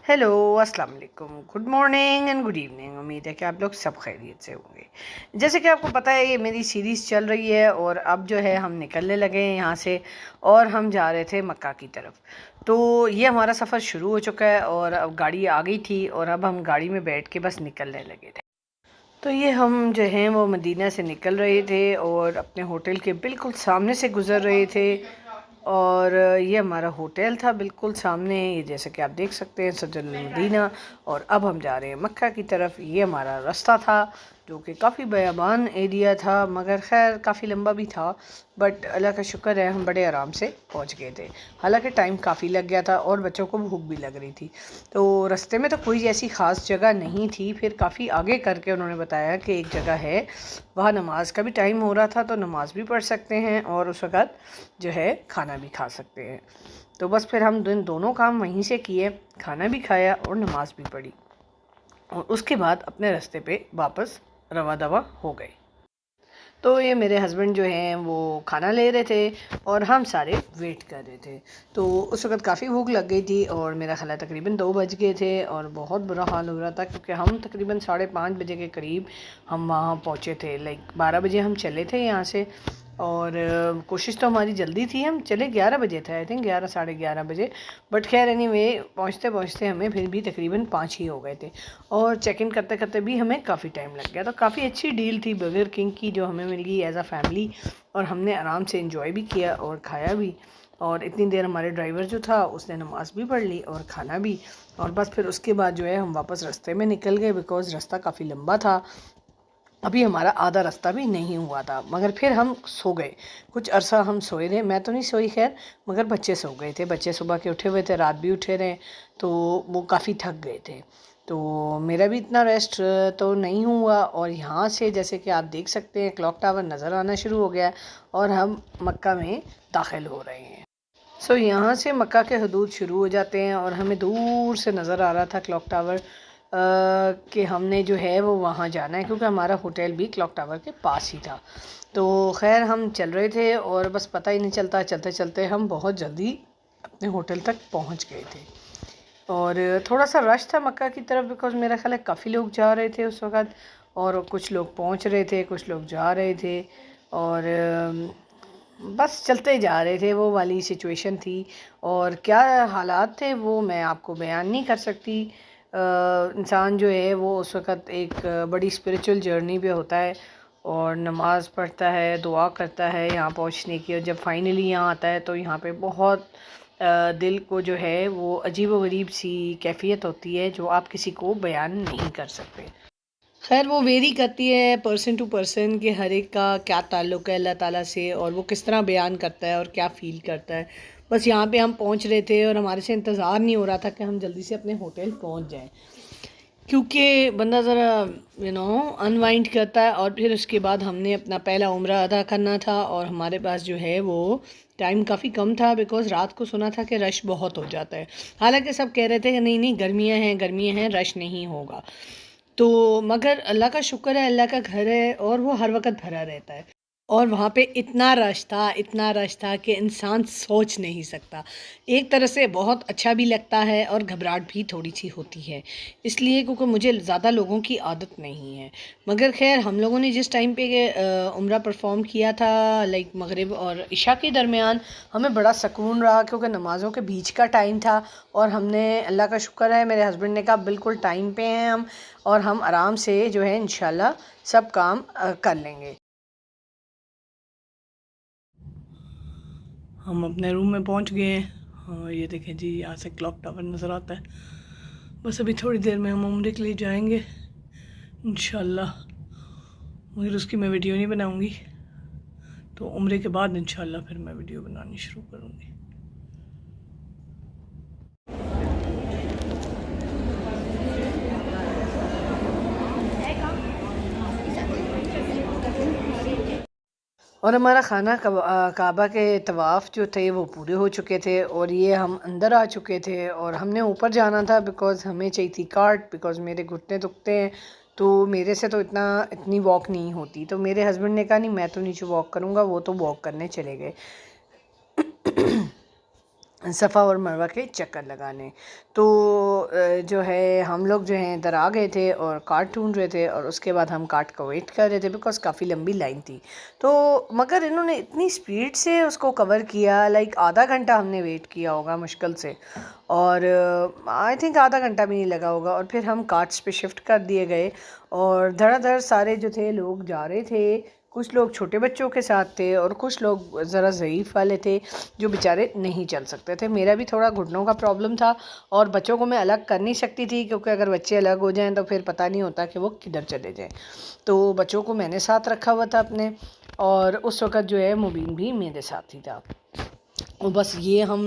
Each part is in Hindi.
हेलो, अस्सलाम वालेकुम, good morning and good evening. उम्मीद है कि आप लोग सब खैरियत से होंगे। जैसे कि आपको पता है ये मेरी सीरीज़ चल रही है और अब जो है हम निकलने लगे हैं यहाँ से और हम जा रहे थे मक्का की तरफ। तो ये हमारा सफ़र शुरू हो चुका है और अब गाड़ी आ गई थी और अब हम गाड़ी में बैठ के बस निकलने लगे थे। तो ये हम जो हैं वो मदीना से निकल रहे थे और अपने होटल के बिल्कुल सामने से गुज़र रहे थे। और ये हमारा होटल था बिल्कुल सामने, ये जैसे कि आप देख सकते हैं सदरुल मदीना। और अब हम जा रहे हैं मक्का की तरफ। ये हमारा रास्ता था जो कि काफ़ी बेयाबान एरिया था, मगर खैर काफ़ी लंबा भी था। बट अल्लाह का शुक्र है हम बड़े आराम से पहुंच गए थे। हालांकि टाइम काफ़ी लग गया था और बच्चों को भूख भी लग रही थी। तो रास्ते में तो कोई ऐसी ख़ास जगह नहीं थी। फिर काफ़ी आगे करके उन्होंने बताया कि एक जगह है, वहाँ नमाज का भी टाइम हो रहा था तो नमाज भी पढ़ सकते हैं और उस वक़्त जो है खाना भी खा सकते हैं। तो बस फिर हम दोनों काम वहीं से किए, खाना भी खाया और नमाज भी पढ़ी और उसके बाद अपने रास्ते पे वापस रवा दवा हो गए। तो ये मेरे हस्बैंड जो हैं वो खाना ले रहे थे और हम सारे वेट कर रहे थे। तो उस वक़्त काफ़ी भूख लग गई थी और मेरा ख़्याल है तकरीबन 2 बज गए थे और बहुत बुरा हाल हो रहा था, क्योंकि हम तकरीबन 5:30 बजे के करीब हम वहाँ पहुँचे थे। लाइक 12 बजे हम चले थे यहाँ से और कोशिश तो हमारी जल्दी थी, हम चले 11 बजे थे, आई थिंक 11 साढ़े 11 बजे। बट खैर एनीवे पहुँचते पहुँचते हमें फिर भी तकरीबन 5 ही हो गए थे और चेक इन करते करते भी हमें काफ़ी टाइम लग गया। तो काफ़ी अच्छी डील थी बर्गर किंग की जो हमें मिल गई एज अ फैमिली, और हमने आराम से इंजॉय भी किया और खाया भी। और इतनी देर हमारे ड्राइवर जो था उसने नमाज़ भी पढ़ ली और खाना भी। और बस फिर उसके बाद जो है हम वापस रास्ते में निकल गए, बिकॉज़ रास्ता काफ़ी लंबा था। अभी हमारा आधा रास्ता भी नहीं हुआ था, मगर फिर हम सो गए। कुछ अरसा हम सोए रहे, मैं तो नहीं सोई खैर, मगर बच्चे सो गए थे। बच्चे सुबह के उठे हुए थे, रात भी उठे रहे, तो वो काफ़ी थक गए थे। तो मेरा भी इतना रेस्ट तो नहीं हुआ। और यहाँ से जैसे कि आप देख सकते हैं क्लॉक टावर नज़र आना शुरू हो गया और हम मक्का में दाखिल हो रहे हैं। सो यहाँ से मक्का के हदूद शुरू हो जाते हैं और हमें दूर से नज़र आ रहा था क्लॉक टावर कि हमने जो है वो वहाँ जाना है, क्योंकि हमारा होटल भी क्लॉक टावर के पास ही था। तो खैर हम चल रहे थे और बस पता ही नहीं चलता, चलते चलते हम बहुत जल्दी अपने होटल तक पहुँच गए थे। और थोड़ा सा रश था मक्का की तरफ, बिकॉज़ मेरा ख्याल है काफ़ी लोग जा रहे थे उस वक़्त और कुछ लोग पहुँच रहे थे, कुछ लोग जा रहे थे। और बस चलते जा रहे थे, वो वाली सिचुएशन थी। और क्या हालात थे वो मैं आपको बयान नहीं कर सकती। इंसान जो है वो उस वक़्त एक बड़ी स्पिरिचुअल जर्नी पे होता है और नमाज़ पढ़ता है, दुआ करता है यहाँ पहुँचने की, और जब फाइनली यहाँ आता है तो यहाँ पे बहुत दिल को जो है वो अजीब-व-गरीब सी कैफ़ियत होती है जो आप किसी को बयान नहीं कर सकते। खैर वो वेरी करती है पर्सन टू पर्सन कि हर एक का क्या ताल्लुक़ है अल्लाह ताला से और वो किस तरह बयान करता है और क्या फ़ील करता है। बस यहाँ पे हम पहुँच रहे थे और हमारे से इंतज़ार नहीं हो रहा था कि हम जल्दी से अपने होटल पहुँच जाएँ, क्योंकि बंदा ज़रा अनवाइंड करता है। और फिर उसके बाद हमने अपना पहला उम्रा अदा करना था और हमारे पास जो है वो टाइम काफ़ी कम था, बिकॉज़ रात को सुना था कि रश बहुत हो जाता है। हालांकि सब कह रहे थे कि नहीं नहीं गर्मियाँ हैं रश नहीं होगा। तो मगर अल्लाह का शुक्र है, अल्लाह का घर है और वो हर वक़्त भरा रहता है। और वहाँ पे इतना रश था कि इंसान सोच नहीं सकता। एक तरह से बहुत अच्छा भी लगता है और घबराहट भी थोड़ी-सी होती है। इसलिए क्योंकि मुझे ज़्यादा लोगों की आदत नहीं है। मगर ख़ैर हम लोगों ने जिस टाइम पे उम्रा परफ़ॉर्म किया था लाइक मग़रिब और इशा के दरमियान, हमें बड़ा सुकून रहा, क्योंकि नमाज़ों के बीच का टाइम था। और हमने अल्लाह का शुक्र है, मेरे हस्बैंड ने कहा बिल्कुल टाइम पे हैं हम और हम आराम से जो है इंशाल्लाह सब काम कर लेंगे। हम अपने रूम में पहुंच गए हैं। हाँ ये देखें जी, यहाँ से क्लॉक टावर नज़र आता है। बस अभी थोड़ी देर में हम उम्रे के लिए जाएंगे इंशाल्लाह, मगर उसकी मैं वीडियो नहीं बनाऊंगी। तो उम्रे के बाद इंशाल्लाह फिर मैं वीडियो बनानी शुरू करूँगी। और हमारा खाना काबा के तवाफ़ जो थे वो पूरे हो चुके थे और ये हम अंदर आ चुके थे और हमने ऊपर जाना था, बिकॉज़ हमें चाहिए थी कार्ट, बिकॉज़ मेरे घुटने दुखते हैं। तो मेरे से तो इतनी वॉक नहीं होती। तो मेरे हस्बैंड ने कहा नहीं मैं तो नीचे वॉक करूँगा, वो तो वॉक करने चले गए। सफ़ा और मरवा के चक्कर लगाने। तो जो है हम लोग जो हैं इधर आ गए थे और कार्ट ढूंढ रहे थे, और उसके बाद हम कार्ट का वेट कर रहे थे बिकॉज़ काफ़ी लंबी लाइन थी। तो मगर इन्होंने इतनी स्पीड से उसको कवर किया, लाइक आधा घंटा हमने वेट किया होगा मुश्किल से, और आई थिंक आधा घंटा भी नहीं लगा होगा। और फिर हम कार्ट्स पे शिफ्ट कर दिए गए, और धड़ाधड़ सारे जो थे लोग जा रहे थे। कुछ लोग छोटे बच्चों के साथ थे और कुछ लोग ज़रा ज़ईफ़ वाले थे जो बेचारे नहीं चल सकते थे। मेरा भी थोड़ा घुटनों का प्रॉब्लम था, और बच्चों को मैं अलग कर नहीं सकती थी क्योंकि अगर बच्चे अलग हो जाएं तो फिर पता नहीं होता कि वो किधर चले जाएं। तो बच्चों को मैंने साथ रखा हुआ था अपने, और उस वक़्त जो है मुबीन भी मेरे साथ ही था। और बस ये हम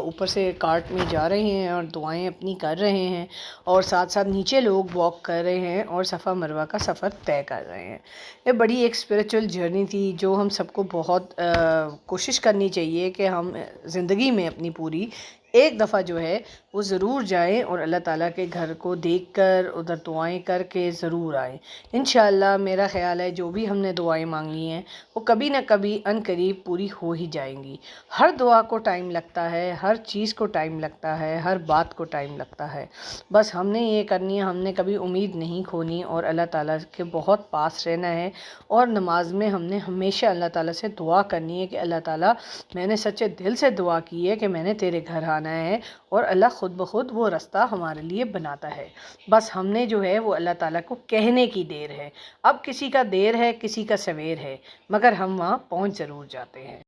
ऊपर से कार्ट में जा रहे हैं और दुआएं अपनी कर रहे हैं, और साथ साथ नीचे लोग वॉक कर रहे हैं और सफ़ा मरवा का सफ़र तय कर रहे हैं। ये बड़ी एक स्पिरिचुअल जर्नी थी जो हम सबको बहुत कोशिश करनी चाहिए कि हम ज़िंदगी में अपनी पूरी एक दफ़ा जो है वो ज़रूर जाएं और अल्लाह ताला के घर को देखकर उधर दुआएं करके ज़रूर आएं। इंशाअल्लाह मेरा ख़्याल है जो भी हमने दुआएं मांगी हैं वो कभी ना कभी अनकरीब पूरी हो ही जाएंगी। हर दुआ को टाइम लगता है, हर चीज़ को टाइम लगता है, हर बात को टाइम लगता है। बस हमने ये करनी है, हमने कभी उम्मीद नहीं खोनी और अल्लाह ताला के बहुत पास रहना है। और नमाज में हमने हमेशा अल्लाह ताला से दुआ करनी है कि अल्लाह ताला, मैंने सच्चे दिल से दुआ की है कि मैंने तेरे घर आना है, और अल्लाह ख़ुद ब खुद वो रास्ता हमारे लिए बनाता है। बस हमने जो है वो अल्लाह ताला को कहने की देर है। अब किसी का देर है, किसी का सवेर है, मगर हम वहाँ पहुँच ज़रूर जाते हैं।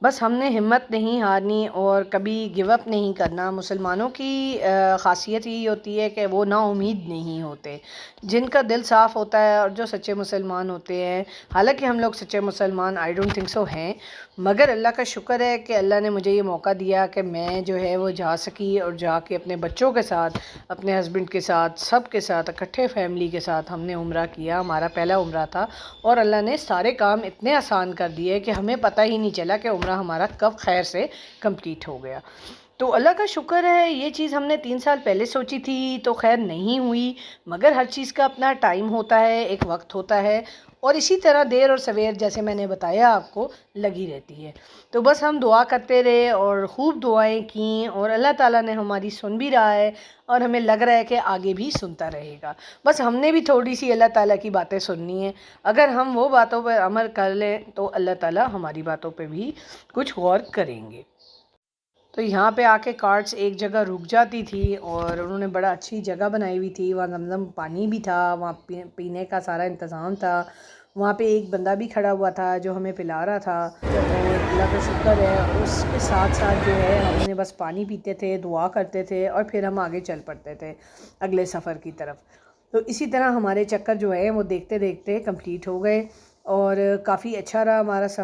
बस हमने हिम्मत नहीं हारनी और कभी गिव अप नहीं करना। मुसलमानों की ख़ासियत यही होती है कि वो नाउम्मीद नहीं होते। जिनका दिल साफ़ होता है और जो सच्चे मुसलमान होते हैं, हालांकि हम लोग सच्चे मुसलमान आई डोंट थिंक सो हैं, मगर अल्लाह का शुक्र है कि अल्लाह ने मुझे ये मौका दिया कि मैं जो है वो जा सकी, और जाके अपने बच्चों के साथ, अपने हस्बैंड के साथ, सब के साथ इकट्ठे फैमिली के साथ हमने उम्रा किया। हमारा पहला उम्रा था, और अल्लाह ने सारे काम इतने आसान कर दिए कि हमें पता ही नहीं चला कि उम्रा हमारा कब खैर से कंप्लीट हो गया। तो अल्लाह का शुक्र है, ये चीज़ हमने 3 साल पहले सोची थी तो खैर नहीं हुई, मगर हर चीज़ का अपना टाइम होता है, एक वक्त होता है, और इसी तरह देर और सवेर जैसे मैंने बताया आपको लगी रहती है। तो बस हम दुआ करते रहे और ख़ूब दुआएं की, और अल्लाह ताला ने हमारी सुन भी रहा है, और हमें लग रहा है कि आगे भी सुनता रहेगा। बस हमने भी थोड़ी सी अल्लाह ताला की बातें सुननी है। अगर हम वो बातों पर अमल कर लें तो अल्लाह ताला हमारी बातों पर भी कुछ गौर करेंगे। तो यहाँ पे आके कार्ट्स एक जगह रुक जाती थी, और उन्होंने बड़ा अच्छी जगह बनाई हुई थी। वहाँ ज़मज़म पानी भी था, वहाँ पीने का सारा इंतज़ाम था। वहाँ पे एक बंदा भी खड़ा हुआ था जो हमें पिला रहा था, और अल्लाह का शुक्र है। उसके साथ साथ जो है हमने बस पानी पीते थे, दुआ करते थे, और फिर हम आगे चल पड़ते थे अगले सफ़र की तरफ। तो इसी तरह हमारे चक्कर जो है वो देखते देखते कंप्लीट हो गए, और काफ़ी अच्छा रहा हमारा सफ़र।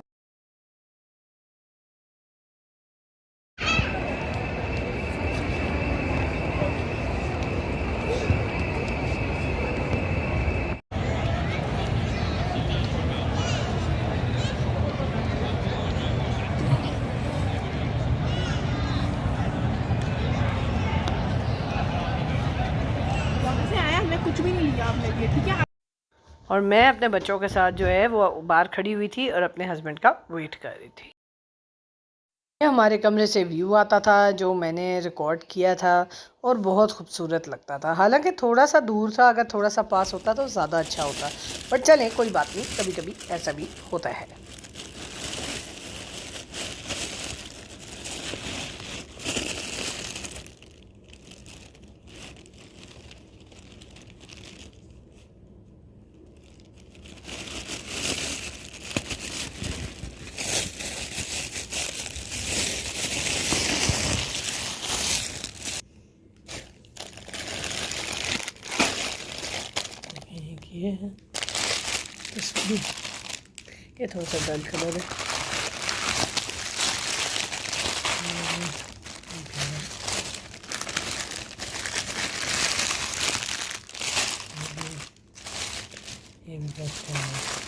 कुछ भी नहीं लिया आपने लिए, ठीक है। और मैं अपने बच्चों के साथ जो है वो बाहर खड़ी हुई थी और अपने हस्बैंड का वेट कर रही थी। हमारे कमरे से व्यू आता था जो मैंने रिकॉर्ड किया था, और बहुत खूबसूरत लगता था। हालांकि थोड़ा सा दूर था, अगर थोड़ा सा पास होता तो ज़्यादा अच्छा होता, पर चलें कोई बात नहीं, कभी कभी ऐसा भी होता है। ये है तस्वीर, ये थोड़ा सा डल कलर है। ये भी बहुत अच्छा है।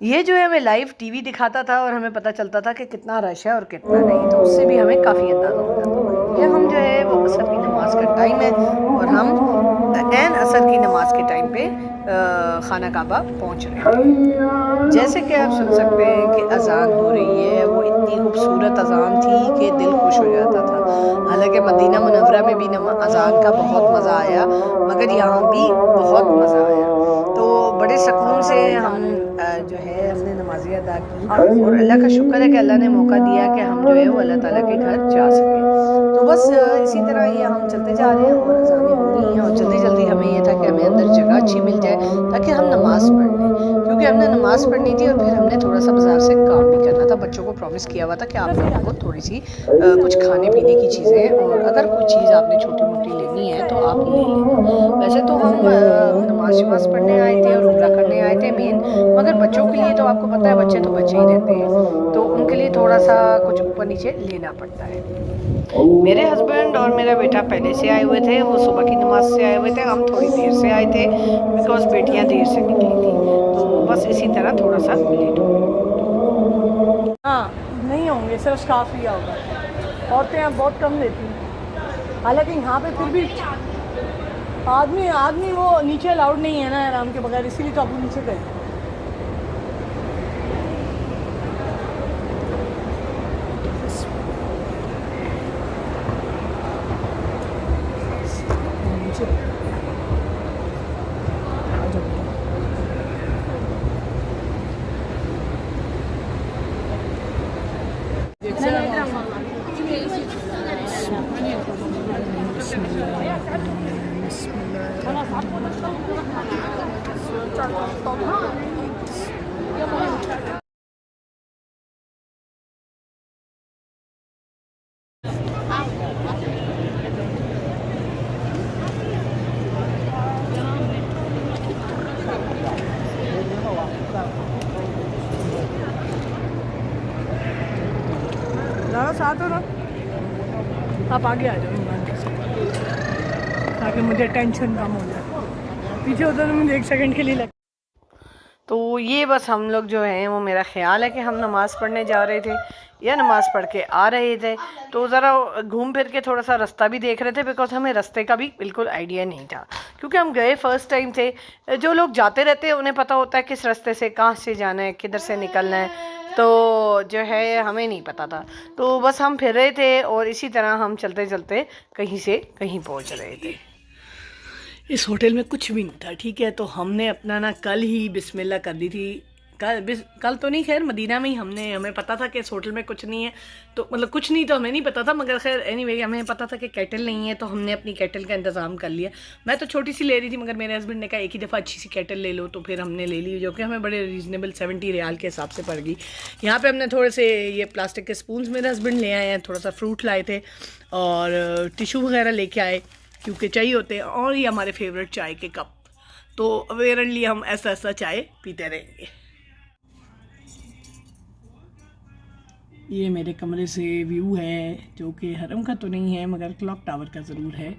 ये जो है हमें लाइव टीवी दिखाता था, और हमें पता चलता था कि कितना रश है और कितना नहीं, तो उससे भी हमें काफ़ी अंदाज़ा हो जाता था। ये हम जो है वो असर की नमाज का टाइम है, और हम एन असर की नमाज के टाइम पे खाना काबा पहुंच रहे हैं। जैसे कि आप सुन सकते हैं कि अजान हो रही है, वो इतनी खूबसूरत अजान थी कि दिल खुश हो जाता था। हालांकि मदीना मुनव्वरा में भी अजान का बहुत मज़ा आया, मगर यहाँ भी बहुत मज़ा आया। तो बड़े सुकून से हम जो है हमने नमाज़ें अदा की और अल्लाह का शुक्र है कि अल्लाह ने मौका दिया कि हम जो है वो अल्लाह ताला के घर जा सके। तो बस इसी तरह ये हम चलते जा रहे हैं और अज़ानें हो रही हैं और जल्दी जल्दी हमें ये था कि हमें अंदर जगह अच्छी मिल जाए ताकि हम नमाज़ पढ़ लें, क्योंकि हमने नमाज़ पढ़नी थी और फिर हमने थोड़ा सा बाज़ार से काम भी करना था। बच्चों को प्रॉमिस किया हुआ था कि आप लोगों को थोड़ी सी कुछ खाने पीने की चीज़ें और अगर कोई चीज़ आपने छोटी मोटी लेनी है तो आप ले लेना। वैसे तो हम नमाज शमाज पढ़ने आए थे और उम्रा करने आए थे मेन, मगर बच्चों के लिए तो आपको पता है बच्चे तो बच्चे ही रहते हैं, तो उनके लिए थोड़ा सा कुछ ऊपर नीचे लेना पड़ता है। मेरे हस्बैंड और मेरा बेटा पहले से आए हुए थे, वो सुबह की नमाज से आए हुए थे, हम थोड़ी देर से आए थे बिकॉज बेटियां देर से निकली थी, तो बस इसी तरह थोड़ा सा लेट हो गए। हाँ नहीं होंगे, सिर्फ स्काफ लिया होगा। औरतें यहाँ बहुत कम लेती हैं, हालांकि यहाँ पे फिर भी आदमी वो नीचे अलाउड नहीं है ना आराम के बगैर, इसीलिए तो आप लोग नीचे गए। ज़्यादा साथ हो ना, आप आगे आ जाओ ईमान के साथ, ताकि मुझे टेंशन कम हो जाए। पीछे उधर तो मुझे 1 सेकंड के लिए लग। तो ये बस हम लोग जो हैं वो मेरा ख्याल है कि हम नमाज़ पढ़ने जा रहे थे या नमाज़ पढ़ के आ रहे थे, तो ज़रा घूम फिर के थोड़ा सा रास्ता भी देख रहे थे बिकॉज हमें रास्ते का भी बिल्कुल आइडिया नहीं था, क्योंकि हम गए फ़र्स्ट टाइम थे। जो लोग जाते रहते हैं उन्हें पता होता है किस रास्ते से कहाँ से जाना है, किधर से निकलना है, तो जो है हमें नहीं पता था। तो बस हम फिर रहे थे और इसी तरह हम चलते चलते कहीं से कहीं पहुँच रहे थे। इस होटल में कुछ भी नहीं था, ठीक है, तो हमने अपना ना कल ही बिस्मिल्लाह कर दी थी। कल तो नहीं, खैर मदीना में ही हमें पता था कि इस होटल में कुछ नहीं है, तो मतलब कुछ नहीं तो हमें नहीं पता था, मगर खैर एनीवे हमें पता था कि केटल नहीं है, तो हमने अपनी केटल का इंतज़ाम कर लिया। मैं तो छोटी सी ले रही थी, मगर मेरे हस्बैंड ने कहा एक ही दफ़ा अच्छी सी केटल ले लो, तो फिर हमने ले ली, जो कि हमें बड़े रीज़नेबल 70 रियाल के हिसाब से पड़ गई। यहाँ पर हमने थोड़े से ये प्लास्टिक के स्पून मेरे हस्बैंड ले आए हैं, थोड़ा सा फ्रूट लाए थे और टिशू वगैरह लेके आए क्योंकि चाहिए होते हैं, और ये हमारे फेवरेट चाय के कप, तो अवेयरली हम ऐसा ऐसा चाय पीते रहेंगे। ये मेरे कमरे से व्यू है, जो कि हरम का तो नहीं है मगर क्लॉक टावर का ज़रूर है,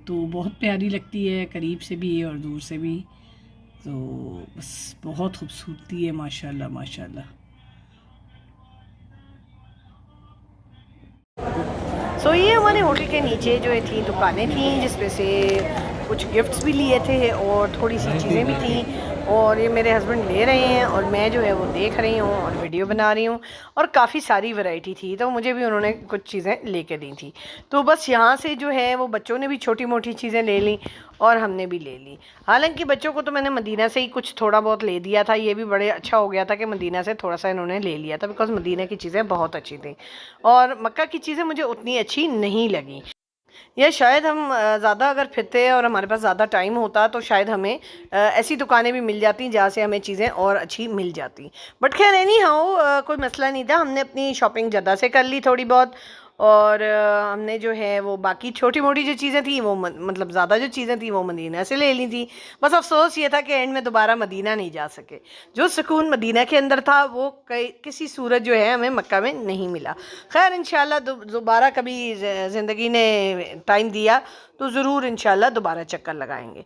तो बहुत प्यारी लगती है करीब से भी और दूर से भी, तो बस बहुत खूबसूरती है माशाल्लाह माशाल्लाह। सो ये हमारे होटल के नीचे जो थी दुकानें थी, जिसमें से कुछ गिफ्ट्स भी लिए थे और थोड़ी सी चीज़ें भी थी, और ये मेरे हस्बैंड ले रहे हैं और मैं जो है वो देख रही हूँ और वीडियो बना रही हूँ, और काफ़ी सारी वैरायटी थी, तो मुझे भी उन्होंने कुछ चीज़ें लेके दी थी। तो बस यहाँ से जो है वो बच्चों ने भी छोटी मोटी चीज़ें ले ली और हमने भी ले ली। हालांकि बच्चों को तो मैंने मदीना से ही कुछ थोड़ा बहुत ले दिया था, ये भी बड़े अच्छा हो गया था कि मदीना से थोड़ा सा इन्होंने ले लिया था, बिकॉज़ मदीना की चीज़ें बहुत अच्छी थी और मक्का की चीज़ें मुझे उतनी अच्छी नहीं लगी। या शायद हम ज़्यादा अगर फिरते और हमारे पास ज़्यादा टाइम होता तो शायद हमें ऐसी दुकानें भी मिल जाती जहाँ से हमें चीज़ें और अच्छी मिल जाती। बट खैर एनी हाउ कोई मसला नहीं था, हमने अपनी शॉपिंग जद्दा से कर ली थोड़ी बहुत, और हमने जो है वो बाकी छोटी मोटी जो चीज़ें थी वो मतलब ज़्यादा जो चीज़ें थी वो मदीना से ले ली थी। बस अफसोस ये था कि एंड में दोबारा मदीना नहीं जा सके। जो सुकून मदीना के अंदर था वो किसी सूरत जो है हमें मक्का में नहीं मिला। खैर इंशाल्लाह दोबारा कभी ज़िंदगी ने टाइम दिया तो ज़रूर इंशाल्लाह दोबारा चक्कर लगाएंगे।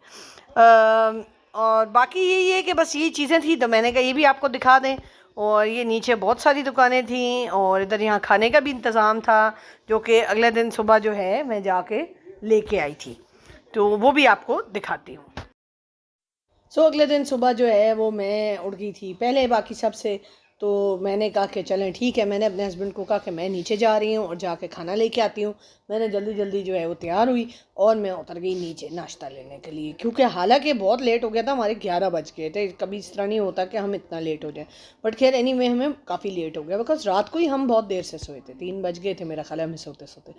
और बाकी यही है कि बस यही चीज़ें थी, तो मैंने कहा ये भी आपको दिखा दें। और ये नीचे बहुत सारी दुकानें थीं और इधर यहाँ खाने का भी इंतज़ाम था, जो कि अगले दिन सुबह जो है मैं जाके लेके आई थी। तो वो भी आपको दिखाती हूँ। अगले दिन सुबह जो है वो मैं उठ गई थी पहले बाकी सबसे। तो मैंने कहा कि चलें ठीक है, मैंने अपने हस्बैंड को कहा कि मैं नीचे जा रही हूँ और जाके खाना लेके आती हूँ। मैंने जल्दी जल्दी जो है वो तैयार हुई और मैं उतर गई नीचे नाश्ता लेने के लिए, क्योंकि हालांकि बहुत लेट हो गया था, हमारे 11 बज गए थे। कभी इस तरह नहीं होता कि हम इतना लेट हो जाए, बट खैर एनीवे हमें काफ़ी लेट हो गया बिकॉज रात को ही हम बहुत देर से सोए थे, 3 बज गए थे मेरा ख्याल है हमें सोते सोते।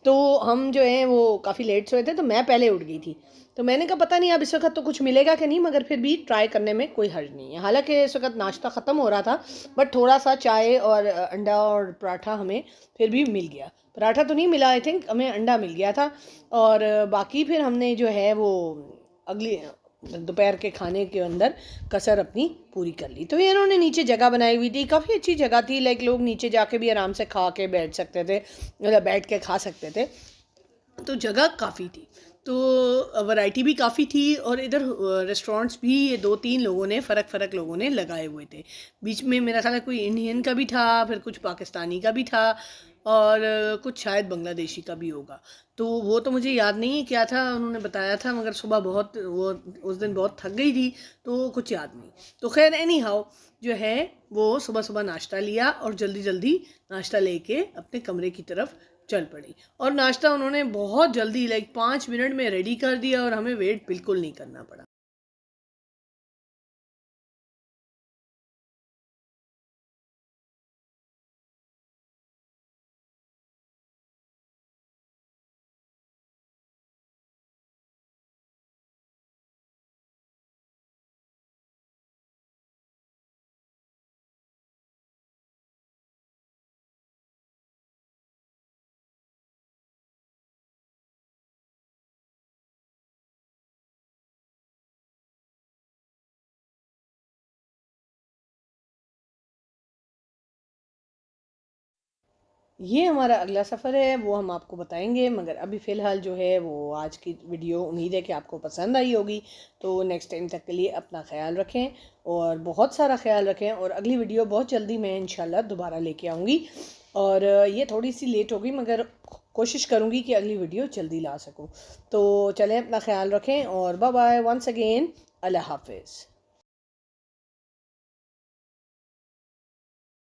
तो हम जो है वो काफ़ी लेट सोए थे, तो मैं पहले उठ गई थी। तो मैंने कहा पता नहीं अब इस वक्त तो कुछ मिलेगा कि नहीं, मगर फिर भी ट्राई करने में कोई हर्ज नहीं है। हालांकि इस वक्त नाश्ता ख़त्म हो रहा था, बट थोड़ा सा चाय और अंडा और पराठा हमें फिर भी मिल गया। पराठा तो नहीं मिला, आई थिंक हमें अंडा मिल गया था। और बाकी फिर हमने जो है वो अगली दोपहर के खाने के अंदर कसर अपनी पूरी कर ली। तो ये इन्होंने नीचे जगह बनाई हुई थी, काफ़ी अच्छी जगह थी, लाइक लोग नीचे जाके भी आराम से खा के बैठ सकते थे, मतलब बैठ के खा सकते थे। तो जगह काफ़ी थी, तो वैरायटी भी काफ़ी थी। और इधर रेस्टोरेंट्स भी ये 2-3 लोगों ने फ़र्क लोगों ने लगाए हुए थे। बीच में मेरा ख्याल है कोई इंडियन का भी था, फिर कुछ पाकिस्तानी का भी था, और कुछ शायद बांग्लादेशी का भी होगा। तो वो तो मुझे याद नहीं है क्या था, उन्होंने बताया था, मगर सुबह बहुत वो उस दिन बहुत थक गई थी तो कुछ याद नहीं। तो खैर एनी हाउ जो है वो सुबह सुबह नाश्ता लिया और जल्दी जल्दी नाश्ता लेके अपने कमरे की तरफ चल पड़ी। और नाश्ता उन्होंने बहुत जल्दी लाइक 5 मिनट में रेडी कर दिया और हमें वेट बिल्कुल नहीं करना पड़ा। ये हमारा अगला सफ़र है, वो हम आपको बताएंगे, मगर अभी फ़िलहाल जो है वो आज की वीडियो उम्मीद है कि आपको पसंद आई होगी। तो नेक्स्ट टाइम तक के लिए अपना ख्याल रखें और बहुत सारा ख्याल रखें, और अगली वीडियो बहुत जल्दी मैं इंशाल्लाह दोबारा लेके आऊँगी। और ये थोड़ी सी लेट हो गई, मगर कोशिश करूँगी कि अगली वीडियो जल्दी ला सकूँ। तो चलें, अपना ख्याल रखें और बाय बाय वंस अगेन, अल्लाह हाफिज़।